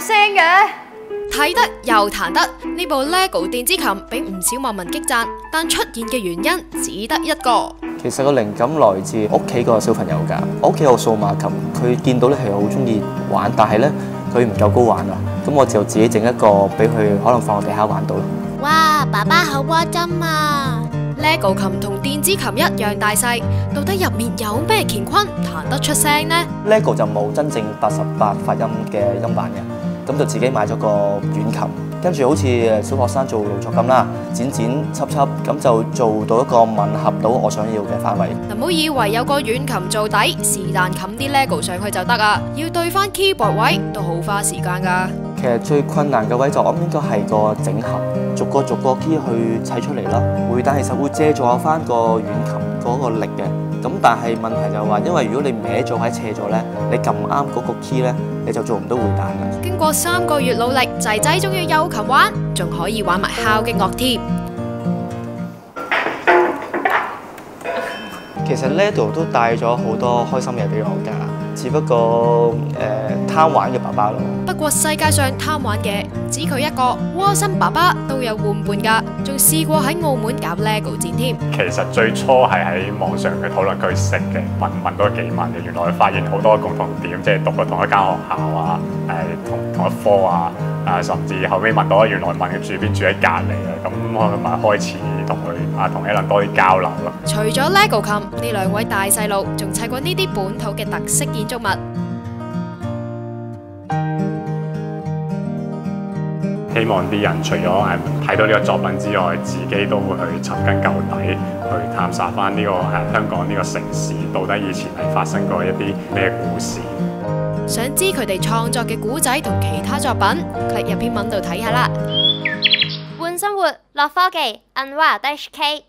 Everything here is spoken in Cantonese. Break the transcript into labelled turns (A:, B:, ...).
A: 聲嘅。
B: 睇得又彈得，呢部 LEGO 電子琴俾唔少網民激讚，但出現嘅原因只得一個。
C: 其實個靈感來自屋企個小朋友㗎。我屋企有數碼琴，佢見到咧係好中意玩，但係咧佢唔夠高玩啊。咁我就自己整一個俾佢，可能放喺地下玩到咯。
D: 哇，爸爸好窩針啊
B: ！LEGO 琴同電子琴一樣大細，到底入面有咩乾坤彈得出聲呢
C: ？LEGO 就冇真正88發音嘅音板嘅，咁就自己買咗個軟琴，跟住好似小學生做勞作咁啦，剪輯，咁就做到一個吻合到我想要嘅範圍。
B: 唔好以為有個軟琴做底，是但冚啲 LEGO 上去就得啊！要對翻 keyboard 位都好花時間㗎。
C: 其實最困難嘅位就我諗應該係個整合，逐個 key 去砌出嚟啦。但其實會借助翻個軟琴嗰個力嘅。咁但係問題就係話，因為如果你歪咗喺斜咗咧，你撳啱嗰個 key 咧，你就做唔到回彈㗎。
B: 經過3個月努力，仔仔終於有琴玩，仲可以玩埋敲擊樂添。
C: 其實呢度都帶咗好多開心嘢俾我㗎，只不過貪玩嘅爸爸咯。
B: 不過世界上貪玩嘅唔止佢一個，窩心爸爸都有玩伴㗎，仲試過喺澳門搞 LEGO 展添。
E: 其實最初係喺網上嘅討論區識嘅，問多幾問嘅，原來發現好多共同點，即係讀過同一間學校啊，同一科啊，甚至後尾問到原來問佢住邊，住喺隔離啊，咁我咪開始同 Alan 多啲交流咯。
B: 除咗 LEGO 琴，呢兩位大細路仲砌過呢啲本土嘅特色建築物。
E: 希望啲人除咗睇到呢個作品之外，自己都會去尋根究底，去探索翻呢個香港呢個城市到底以前係發生過一啲咩故事。
B: 想知佢哋創作嘅古仔同其他作品，click 入篇文度睇下啦。
D: 換生活，樂科技，Unwired HK。